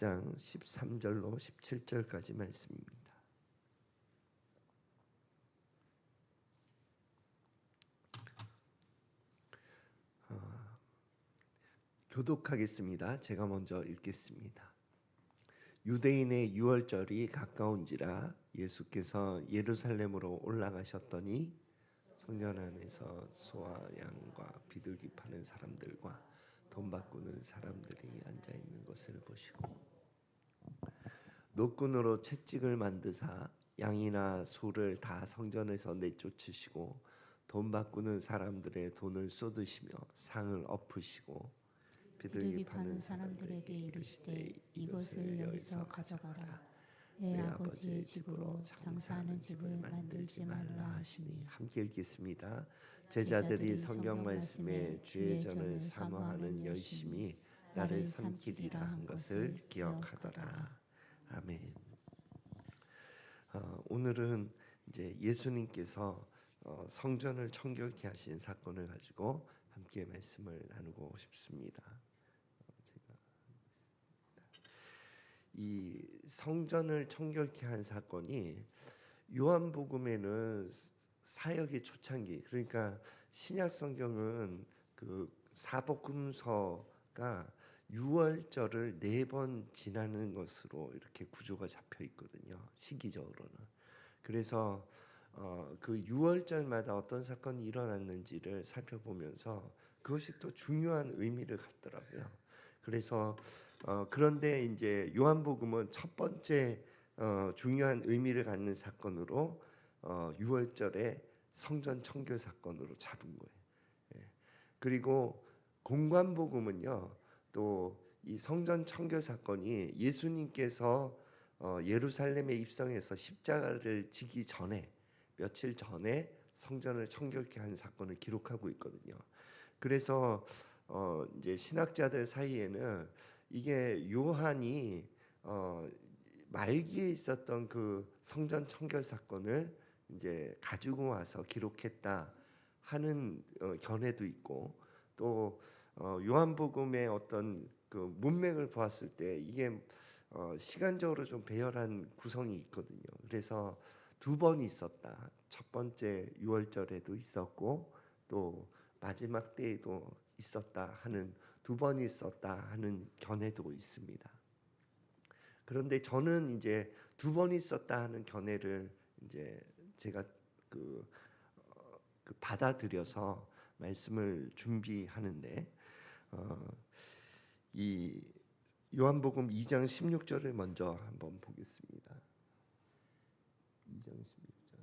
6장 13절로 17절까지 말씀입니다. 교독하겠습니다. 제가 먼저 읽겠습니다. 유대인의 유월절이 가까운지라 예수께서 예루살렘으로 올라가셨더니 성전 안에서 소와 양과 비둘기 파는 사람들과 돈 바꾸는 사람들이 앉아 있는 것을 보시고 노끈으로 채찍을 만드사 양이나 소를 다 성전에서 내쫓으시고 돈 바꾸는 사람들의 돈을 쏟으시며 상을 엎으시고 비둘기 파는 사람들에게 이르시되 이것을 여기서 가져가라. 내 아버지의 집으로 장사하는 집을 만들지 말라 하시니. 함께 읽겠습니다. 제자들이 성경 말씀에 주의 전을 사모하는 열심이 나를 삼키리라 한 것을 기억하더라. 아멘. 오늘은 이제 예수님께서 성전을 청결케 하신 사건을 가지고 함께 말씀을 나누고 싶습니다. 이 성전을 청결케 한 사건이 요한복음에는 사역의 초창기, 그러니까 신약 성경은 그 사복음서가 유월절을 4번 지나는 것으로 이렇게 구조가 잡혀 있거든요. 시기적으로는. 그래서 그 유월절마다 어떤 사건이 일어났는지를 살펴보면서 그것이 또 중요한 의미를 갖더라고요. 그래서 그런데 이제 요한복음은 첫 번째 중요한 의미를 갖는 사건으로 유월절의 성전 청결 사건으로 잡은 거예요. 예. 그리고 공관복음은요, 또 이 성전 청결 사건이 예수님께서 예루살렘에 입성해서 십자가를 지기 전에 며칠 전에 성전을 청결케 한 사건을 기록하고 있거든요. 그래서 이제 신학자들 사이에는 이게 요한이 말기에 있었던 그 성전 청결 사건을 이제 가지고 와서 기록했다 하는 견해도 있고, 또 요한복음의 어떤 그 문맥을 보았을 때 이게 시간적으로 좀 배열한 구성이 있거든요. 그래서 2번 있었다. 첫 번째 유월절에도 있었고 또 마지막 때에도 있었다 하는 2번이 있었다 하는 견해도 있습니다. 그런데 저는 이제 2번이 있었다 하는 견해를 이제 제가 받아들여서 말씀을 준비하는데 이 요한복음 2장 16절을 먼저 한번 보겠습니다. 2장 16절.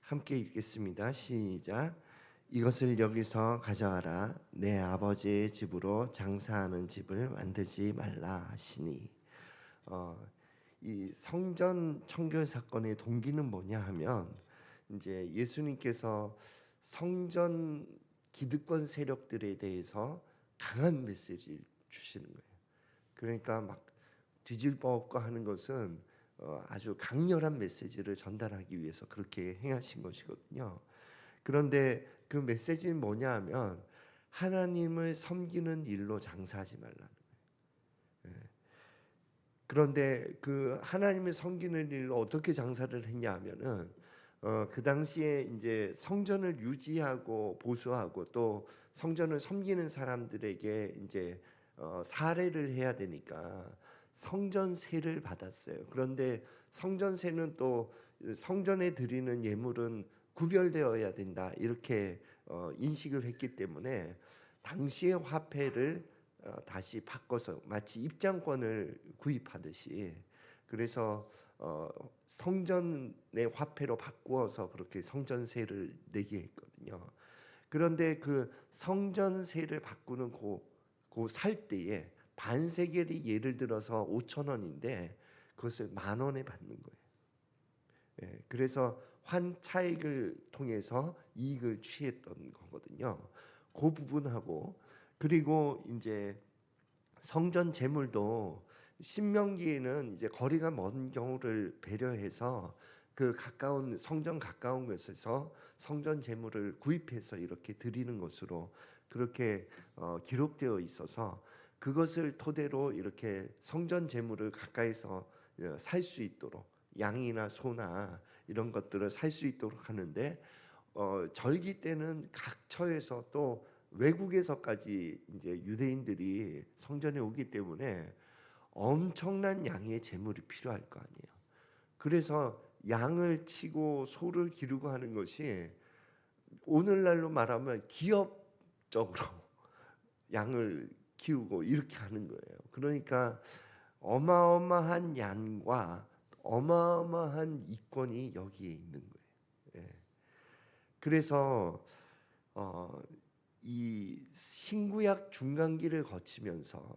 함께 읽겠습니다. 시작. 이것을 여기서 가져가라. 내 아버지의 집으로 장사하는 집을 만들지 말라 하시니. 이 성전 청결 사건의 동기는 뭐냐 하면 이제 예수님께서 성전 기득권 세력들에 대해서 강한 메시지를 주시는 거예요. 그러니까 막 뒤질 바 없고 하는 것은 아주 강렬한 메시지를 전달하기 위해서 그렇게 행하신 것이거든요. 그런데 그 메시지는 뭐냐 하면 하나님을 섬기는 일로 장사하지 말라는 거예요. 그런데 그 하나님을 섬기는 일로 어떻게 장사를 했냐 하면은 그 당시에 이제 성전을 유지하고 보수하고 또 성전을 섬기는 사람들에게 이제 사례를 해야 되니까 성전세를 받았어요. 그런데 성전세는 또 성전에 드리는 예물은 구별되어야 된다 이렇게 인식을 했기 때문에 당시의 화폐를 다시 바꿔서 마치 입장권을 구입하듯이 그래서 성전의 화폐로 바꾸어서 그렇게 성전세를 내게 했거든요. 그런데 그 성전세를 바꾸는 그 살 때에 반세겔이 예를 들어서 5,000원인데 그것을 10,000원에 받는 거예요. 예, 그래서 환차익을 통해서 이익을 취했던 거거든요. 그 부분하고 그리고 이제 성전 제물도 신명기에는 이제 거리가 먼 경우를 배려해서 그 가까운 성전 가까운 곳에서 성전 제물을 구입해서 이렇게 드리는 것으로 그렇게 기록되어 있어서 그것을 토대로 이렇게 성전 제물을 가까이서 살 수 있도록 양이나 소나 이런 것들을 살 수 있도록 하는데 절기 때는 각 처에서 또 외국에서까지 이제 유대인들이 성전에 오기 때문에 엄청난 양의 제물이 필요할 거 아니에요. 그래서 양을 치고 소를 기르고 하는 것이 오늘날로 말하면 기업적으로 양을 키우고 이렇게 하는 거예요. 그러니까 어마어마한 양과 어마어마한 이권이 여기에 있는 거예요. 예. 그래서 이 신구약 중간기를 거치면서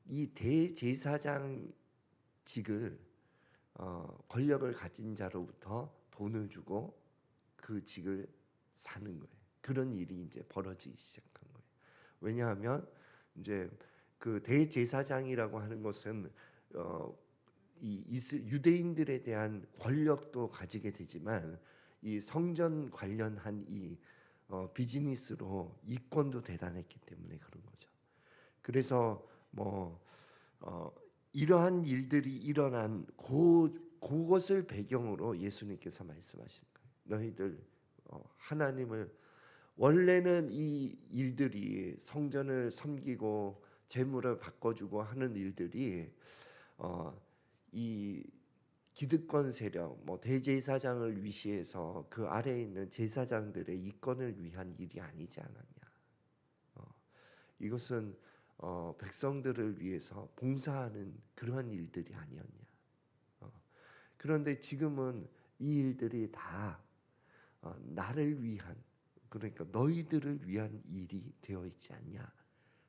이 대제사장직을 권력을 가진 자로부터 돈을 주고 그 직을 사는 거예요. 그런 일이 이제 벌어지기 시작한 거예요. 왜냐하면 이제 그 대제사장이라고 하는 것은 유대인들에 대한 권력도 가지게 되지만 이 성전 관련한 이 비즈니스로 이권도 대단했기 때문에 그런 거죠. 그래서 이러한 일들이 일어난 그것을 배경으로 예수님께서 말씀하신 거예요. 너희들 하나님을 원래는 이 일들이 성전을 섬기고 재물을 바꿔주고 하는 일들이 이 기득권 세력, 대제사장을 위시해서 그 아래에 있는 제사장들의 이권을 위한 일이 아니지 않았냐. 이것은 백성들을 위해서 봉사하는 그러한 일들이 아니었냐. 그런데 지금은 이 일들이 다 나를 위한, 그러니까 너희들을 위한 일이 되어 있지 않냐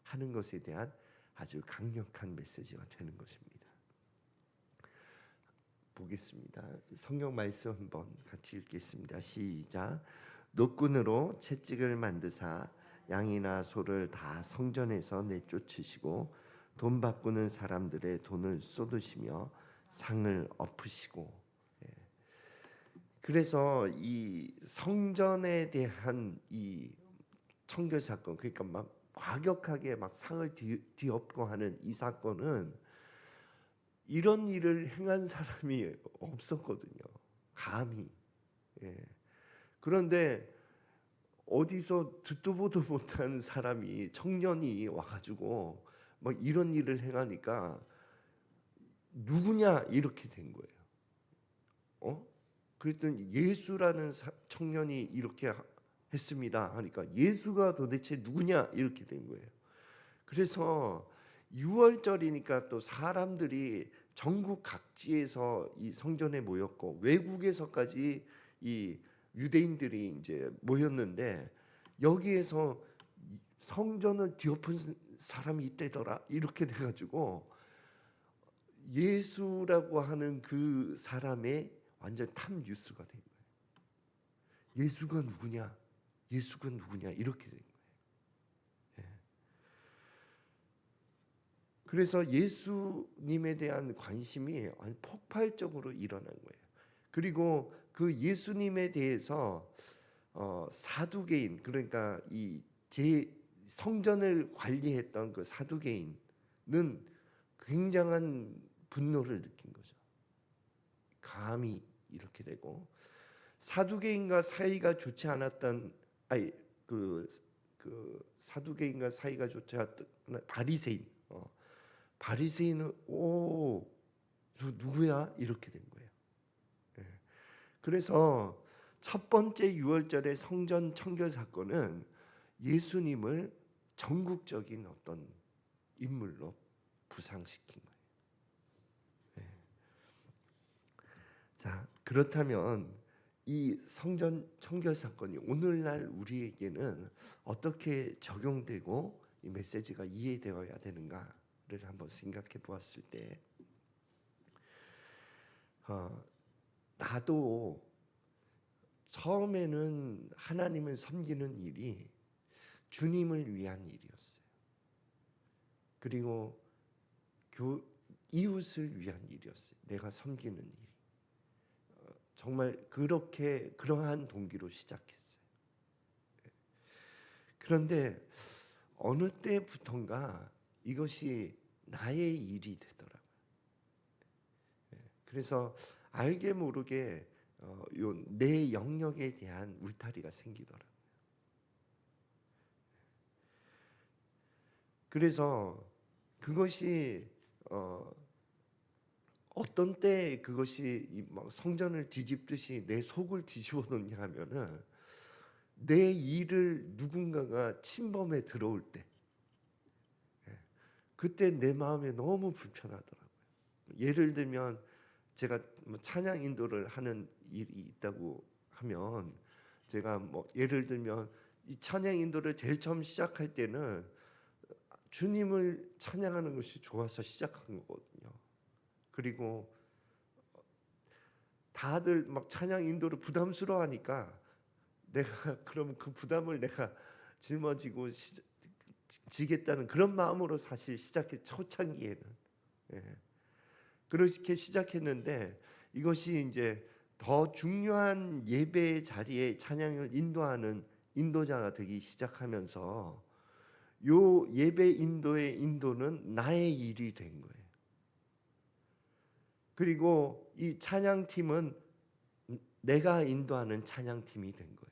하는 것에 대한 아주 강력한 메시지가 되는 것입니다. 보겠습니다. 성경 말씀 한번 같이 읽겠습니다. 시작. 노끈으로 채찍을 만드사 양이나 소를 다 성전에서 내쫓으시고 돈 바꾸는 사람들의 돈을 쏟으시며 상을 엎으시고. 그래서 이 성전에 대한 이 청결 사건, 그러니까 막 과격하게 막 상을 뒤엎고 하는 이 사건은 이런 일을 행한 사람이 없었거든요. 감히. 그런데 어디서 듣도 보도 못한 사람이 청년이 와가지고 막 이런 일을 행하니까 누구냐 이렇게 된 거예요. 그랬더니 예수라는 청년이 이렇게 했습니다 하니까 예수가 도대체 누구냐 이렇게 된 거예요. 그래서 6월절이니까 또 사람들이 전국 각지에서 이 성전에 모였고 외국에서까지 이 유대인들이 이제 모였는데 여기에서 성전을 뒤엎은 사람이 있대더라 이렇게 돼가지고 예수라고 하는 그 사람의 완전 탑 뉴스가 된 거예요. 예수가 누구냐? 예수가 누구냐? 이렇게 된 거예요. 그래서 예수님에 대한 관심이 폭발적으로 일어난 거예요. 그리고 그 예수님에 대해서 사두개인, 그러니까 이 성전을 관리했던 그 사두개인은 굉장한 분노를 느낀 거죠. 감히 이렇게 되고 사두개인과 사이가 좋지 않았던 사두개인과 사이가 좋지 않았던 바리새인은 저 누구야 이렇게 된 거예요. 그래서 첫 번째 유월절의 성전 청결 사건은 예수님을 전국적인 어떤 인물로 부상시킨 거예요. 자, 그렇다면 이 성전 청결 사건이 오늘날 우리에게는 어떻게 적용되고 이 메시지가 이해되어야 되는가를 한번 생각해 보았을 때 나도 처음에는 하나님을 섬기는 일이 주님을 위한 일이었어요. 그리고 이웃을 위한 일이었어요. 내가 섬기는 일. 정말 그렇게 그러한 동기로 시작했어요. 그런데 어느 때부턴가 이것이 나의 일이 되더라고요. 그래서 알게 모르게 내 영역에 대한 울타리가 생기더라고요. 그래서 그것이 어떤 때 그것이 막 성전을 뒤집듯이 내 속을 뒤집어 놓냐 하면은 내 일을 누군가가 침범해 들어올 때, 그때 내 마음에 너무 불편하더라고요. 예를 들면 제가 뭐 찬양 인도를 하는 일이 있다고 하면, 제가 뭐 예를 들면 이 찬양 인도를 제일 처음 시작할 때는 주님을 찬양하는 것이 좋아서 시작한 거거든요. 그리고 다들 막 찬양 인도를 부담스러워하니까 내가 그럼 그 부담을 내가 짊어지고 지겠다는 그런 마음으로 사실 시작해. 초창기에는 그렇게 시작했는데, 이것이 이제 더 중요한 예배의 자리에 찬양을 인도하는 인도자가 되기 시작하면서 요 예배 인도의 인도는 나의 일이 된 거예요. 그리고 이 찬양팀은 내가 인도하는 찬양팀이 된 거예요.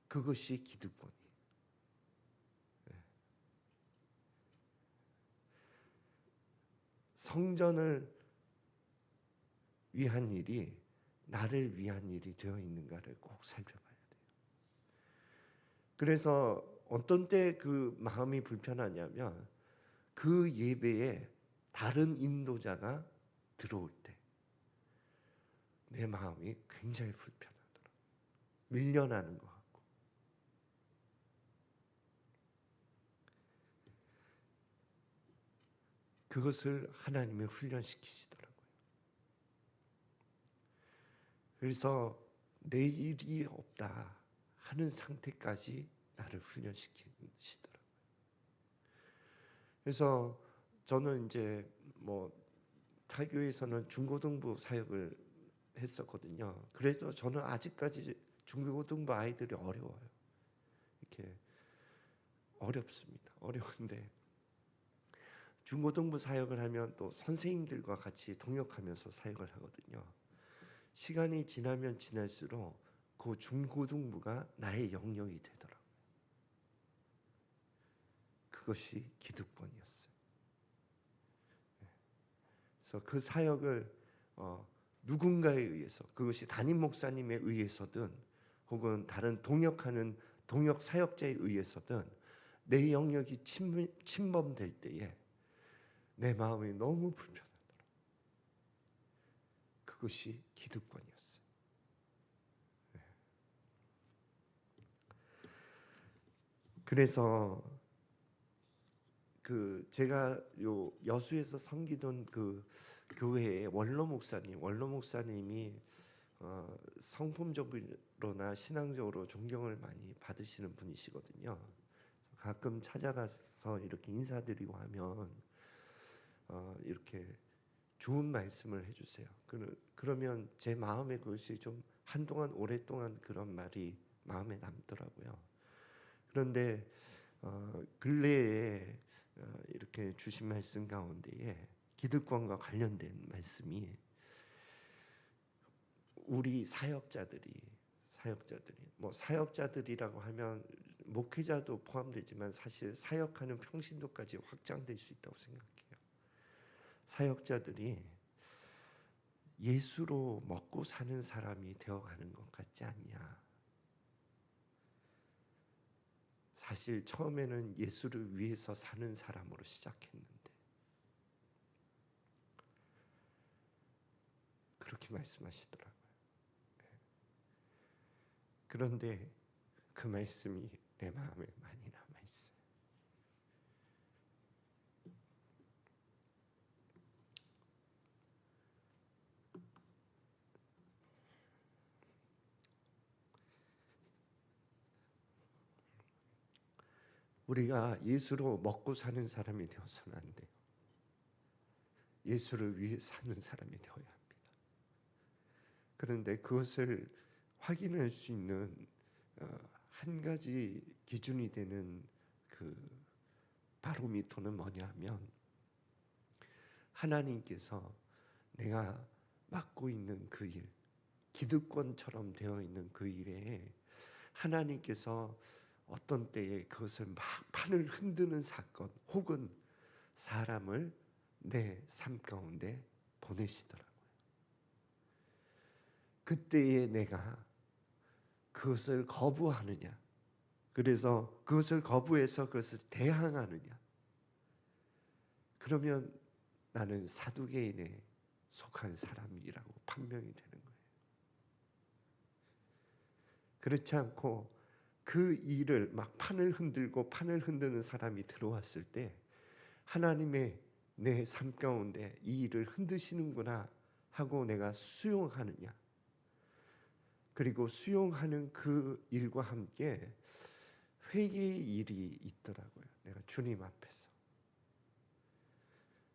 그것이 기득권이에요. 성전을 위한 일이 나를 위한 일이 되어 있는가를 꼭 살펴봐야 돼요. 그래서 어떤 때 그 마음이 불편하냐면, 그 예배에 다른 인도자가 들어올 때 내 마음이 굉장히 불편하더라고요. 밀려나는 것 같고. 그것을 하나님이 훈련시키시더라고요. 그래서 내 일이 없다 하는 상태까지 나를 훈련시키시더라고요. 그래서 저는 이제 뭐 타교에서는 중고등부 사역을 했었거든요. 그래서 저는 아직까지 중고등부 아이들이 어려워요. 이렇게 어렵습니다. 어려운데 중고등부 사역을 하면 또 선생님들과 같이 동역하면서 사역을 하거든요. 시간이 지나면 지날수록 그 중고등부가 나의 영역이 되더라고요. 그것이 기득권이었어요. 그래서 그 사역을 누군가에 의해서, 그것이 담임 목사님에 의해서든 혹은 다른 동역하는 동역 사역자에 의해서든 내 영역이 침범될 때에 내 마음이 너무 불편하더라고요. 그것이 기득권이었어요. 그래서 그 제가 요 여수에서 섬기던 그 교회의 원로 목사님이 성품적으로나 신앙적으로 존경을 많이 받으시는 분이시거든요. 가끔 찾아가서 이렇게 인사드리고 하면 이렇게 좋은 말씀을 해주세요. 그러면 제 마음에 그것이 좀 한동안 오랫동안 그런 말이 마음에 남더라고요. 그런데 근래에 이렇게 주신 말씀 가운데에 기득권과 관련된 말씀이, 우리 사역자들이 뭐 사역자들이라고 하면 목회자도 포함되지만 사실 사역하는 평신도까지 확장될 수 있다고 생각해요. 사역자들이 예수로 먹고 사는 사람이 되어가는 것 같지 않냐. 사실 처음에는 예수를 위해서 사는 사람으로 시작했는데, 그렇게 말씀하시더라고요. 그런데 그 말씀이 내 마음에 많이 남아있어요. 우리가 예수로 먹고 사는 사람이 되어서는 안 돼요. 예수를 위해 사는 사람이 되어야 합니다. 그런데 그것을 확인할 수 있는 한 가지 기준이 되는 그 바로미터는 뭐냐면, 하나님께서 내가 맡고 있는 그 일, 기득권처럼 되어 있는 그 일에 하나님께서 어떤 때에 그것을 막 판을 흔드는 사건 혹은 사람을 내 삶 가운데 보내시더라고요. 그때에 내가 그것을 거부하느냐, 그래서 그것을 거부해서 그것을 대항하느냐, 그러면 나는 사두개인에 속한 사람이라고 판명이 되는 거예요. 그렇지 않고 그 일을 막 판을 흔들고 판을 흔드는 사람이 들어왔을 때 하나님의 내 삶 가운데 이 일을 흔드시는구나 하고 내가 수용하느냐, 그리고 수용하는 그 일과 함께 회개의 일이 있더라고요. 내가 주님 앞에서.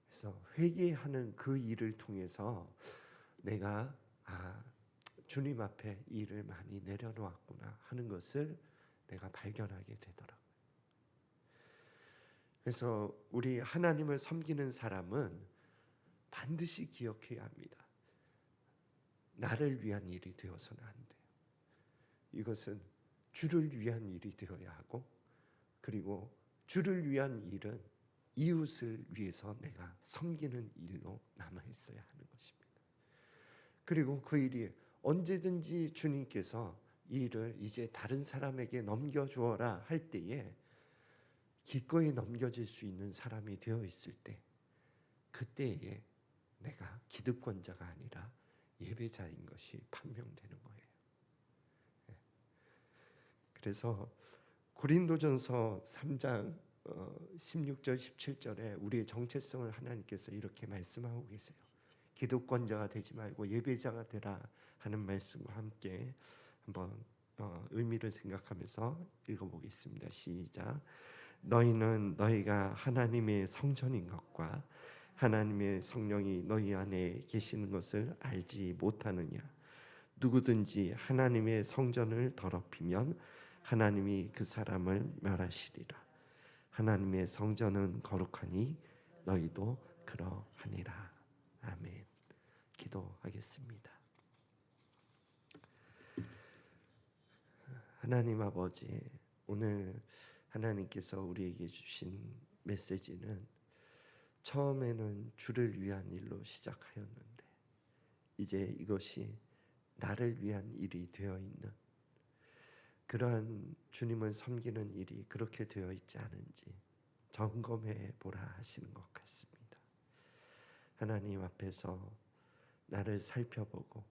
그래서 회개하는 그 일을 통해서 내가 주님 앞에 이 일을 많이 내려놓았구나 하는 것을 내가 발견하게 되더라고요. 그래서 우리 하나님을 섬기는 사람은 반드시 기억해야 합니다. 나를 위한 일이 되어서는 안 돼요. 이것은 주를 위한 일이 되어야 하고, 그리고 주를 위한 일은 이웃을 위해서 내가 섬기는 일로 남아 있어야 하는 것입니다. 그리고 그 일이 언제든지 주님께서 이 일을 이제 다른 사람에게 넘겨주어라 할 때에 기꺼이 넘겨질 수 있는 사람이 되어 있을 때, 그때에 내가 기득권자가 아니라 예배자인 것이 판명되는 거예요. 그래서 고린도전서 3장 16절 17절에 우리의 정체성을 하나님께서 이렇게 말씀하고 계세요. 기득권자가 되지 말고 예배자가 되라 하는 말씀과 함께 한번 의미를 생각하면서 읽어보겠습니다. 시작. 너희는 너희가 하나님의 성전인 것과 하나님의 성령이 너희 안에 계시는 것을 알지 못하느냐. 누구든지 하나님의 성전을 더럽히면 하나님이 그 사람을 멸하시리라. 하나님의 성전은 거룩하니 너희도 그러하니라. 아멘. 기도하겠습니다. 하나님 아버지, 오늘 하나님께서 우리에게 주신 메시지는 처음에는 주를 위한 일로 시작하였는데 이제 이것이 나를 위한 일이 되어 있는, 그러한 주님을 섬기는 일이 그렇게 되어 있지 않은지 점검해 보라 하시는 것 같습니다. 하나님 앞에서 나를 살펴보고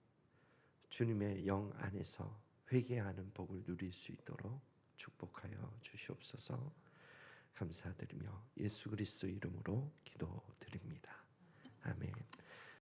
주님의 영 안에서 회개하는 복을 누릴 수 있도록 축복하여 주시옵소서. 감사드리며 예수 그리스도 이름으로 기도드립니다. 아멘.